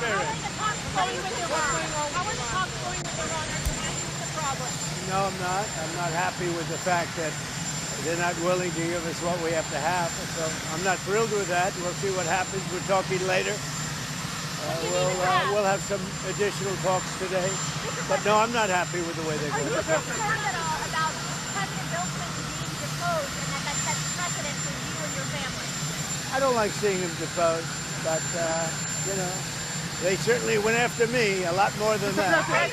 spirit. How are the talks going with Iran? Are you happy with the progress? No, I'm not. I'm not happy with the fact that they're not willing to give us what we have to have. So I'm not thrilled with that. We'll see what happens. We're talking later. We'll have some additional talks today. But no, I'm not happy with the way they're Are going. you concerned at all about President Bill Clinton being deposed and that sets precedent for you and your family? I don't like seeing him deposed, but, you know, they certainly went after me a lot more than that. I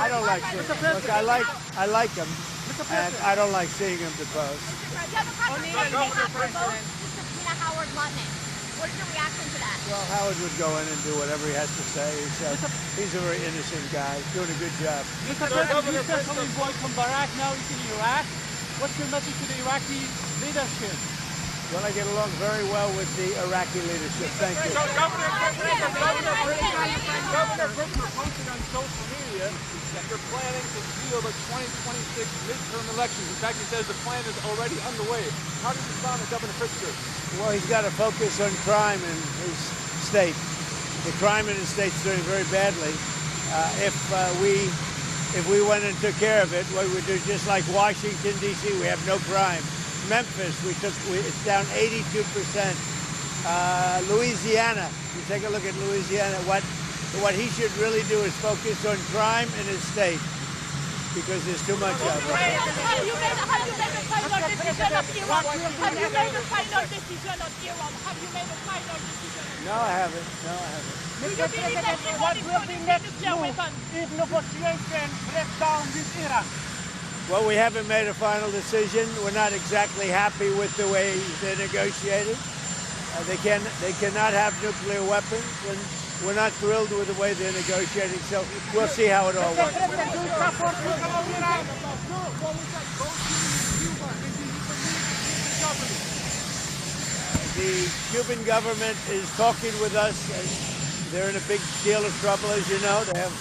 don't like seeing him. Look, I like him, and I don't like seeing him deposed. Democrats vote to subpoena Howard Lutnick. What's your reaction to that? Well, Howard would go in and do whatever he has to say. He's a very innocent guy, doing a good job. Mr. President, you sent some voice from Iraq, now he's in Iraq. What's your message to the Iraqi leadership? Well, I get along very well with the Iraqi leadership. Thank you. Governor Brickner posted on social media that you're planning to steal the 2026 midterm elections. In fact, he says the plan is already underway. How do you respond to Governor Pritzker? Well, he's got to focus on crime in his state. The crime in his state's doing very badly. If we went and took care of it, what we would do, just like Washington, D.C., we have no crime. Memphis, it's down 82%. Louisiana, you take a look at Louisiana. What he should really do is focus on crime in his state, because there's too much of it. Have you made a final decision of Iran? Have you made a final decision of Iran? Have you made a final decision? No, I haven't. Mr. President, what will be next move if negotiations break down with Iran? Well, we haven't made a final decision. We're not exactly happy with the way they're negotiating. They cannot have nuclear weapons, and we're not thrilled with the way they're negotiating. So we'll see how it all works. The Cuban government is talking with us. They're in a big deal of trouble, as you know. They have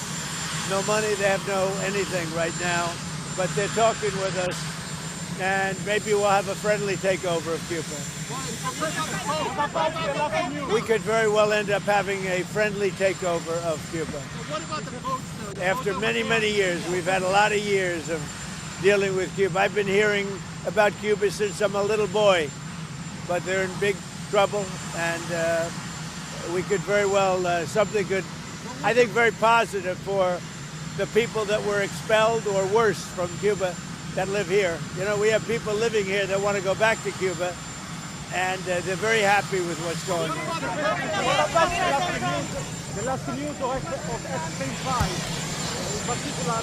no money. They have no anything right now. But they're talking with us, and maybe we'll have a friendly takeover of Cuba. We could very well end up having a friendly takeover of Cuba. What about the votes, though? After many, many years, we've had a lot of years of dealing with Cuba. I've been hearing about Cuba since I'm a little boy, but they're in big trouble, and we could very well, something good, I think very positive for the people that were expelled or worse from Cuba that live here. You know, we have people living here that want to go back to Cuba, and they're very happy with what's going on. What about the last news of Epstein files? In particular,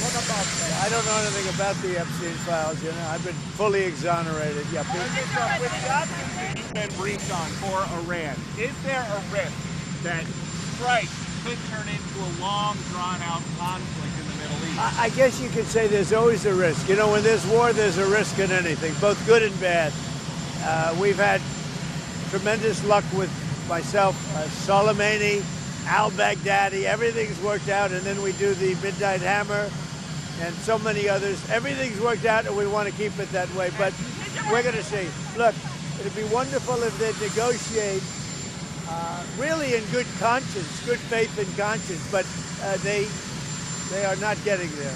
what about that? I don't know anything about the Epstein files, you know. I've been fully exonerated. Yeah, With the options that you've been briefed on for Iran, is there a risk that strikes could turn into a long, drawn-out conflict in the Middle East? I guess you could say there's always a risk. You know, when there's war, there's a risk in anything, both good and bad. We've had tremendous luck with myself, Soleimani, al-Baghdadi. Everything's worked out, and then we do the Midnight Hammer and so many others. Everything's worked out, and we want to keep it that way, but we're going to see. Look, it'd be wonderful if they'd negotiate really in good conscience, good faith and conscience, but they are not getting there.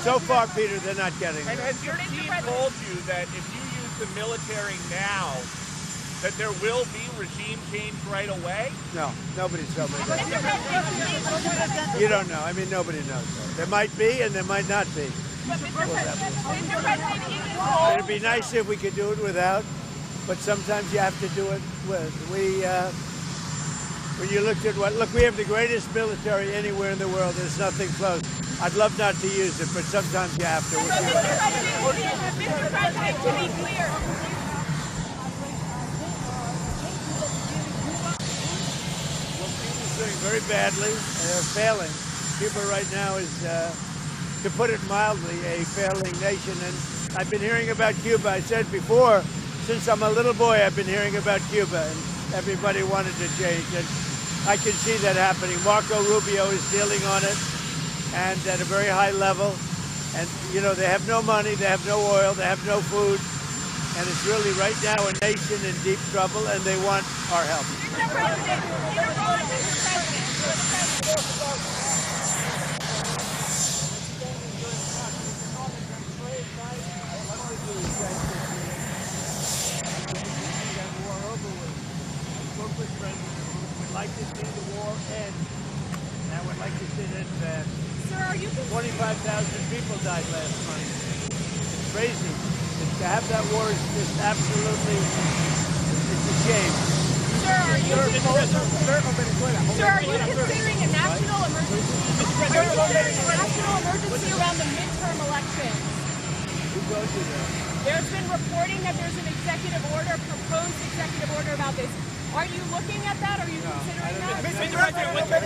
So far, Peter, they're not getting there. And has your team told you that if you use the military now, that there will be regime change right away? No, nobody's told me that. You don't know. I mean, nobody knows. There might be, and there might not be. It'd be nice if we could do it without, but sometimes you have to do it with. When you looked at look, we have the greatest military anywhere in the world. There's nothing close. I'd love not to use it, but sometimes you have to. Mr. President, to be clear. Well, Cuba's doing very badly. They're failing. Cuba right now is, to put it mildly, a failing nation. And I've been hearing about Cuba. I said before, since I'm a little boy, I've been hearing about Cuba, and everybody wanted to change. And I can see that happening. Marco Rubio is dealing on it, and at a very high level. And, you know, they have no money, they have no oil, they have no food. And it's really right now a nation in deep trouble, and they want our help. Mr. President, Iran, Mr. President. Would like to see the war end. And I would like to see it end fast. Sir, are you 25,000 people died last month. It's crazy. To have that war is just absolutely, it's a shame. Sir, are you considering a national emergency? Are you considering a national emergency around the midterm elections? Who told you that? There's been reporting that there's an executive order, proposed executive order about this. Are you looking at that? Are you considering that? Mr. President, what about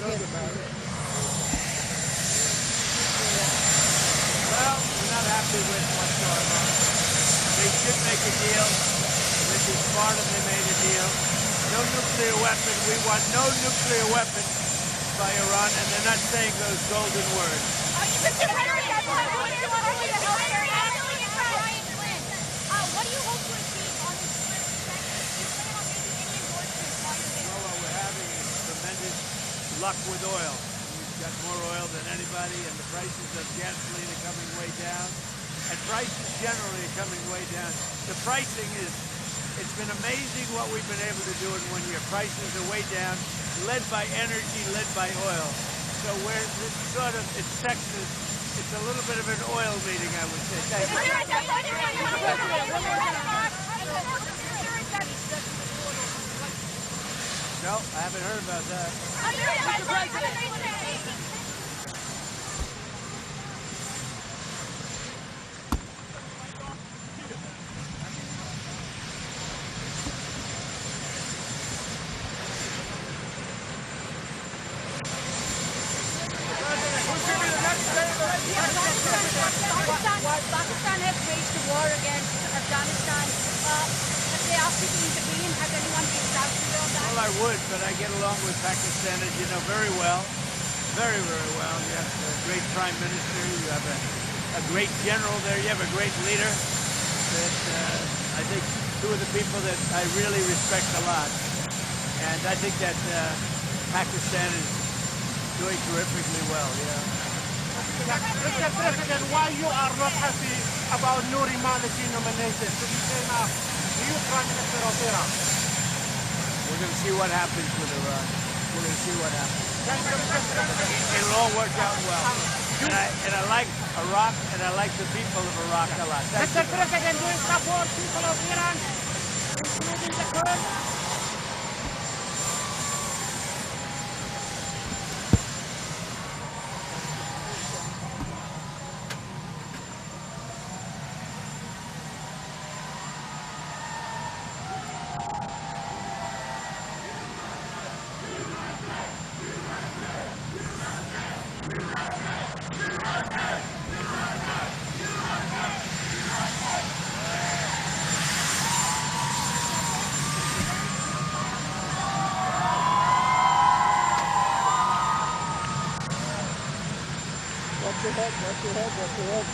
Well, we're not happy with what's going on. They should make a deal. This is smart if they made a deal. No nuclear weapon. We want no nuclear weapon by Iran, and they're not saying those golden words. Mr. President, what do you hope to achieve on this trip? Do you plan on making any endorsements while you're there? Well, we're having tremendous luck with oil. We've got more oil than anybody, and the prices of gasoline are coming way down. And prices generally are coming way down. The pricing is, it's been amazing what we've been able to do in 1 year. Prices are way down, led by energy, led by oil. So we're sort of, it's Texas. It's a little bit of an oil meeting, I would say. Thank you. No, I haven't heard about that. Pakistan has waged a war against Afghanistan. If they ask you to intervene, has anyone reached out to you on that? Well, I would, but I get along with Pakistan, as you know, very well. Very, very well. You have a great prime minister. You have a great general there. You have a great leader that I think two of the people that I really respect a lot. And I think that Pakistan is doing terrifically well, Mr. President, why you are not happy about Nouri Maliki nominated to become a new Prime Minister of Iran? We're going to see what happens with Iran. We're going to see what happens. It'll all work out well. And I like Iraq, and I like the people of Iraq a lot. Mr. President, do you support people of Iran, including the Kurds? your head, watch your head, watch your head.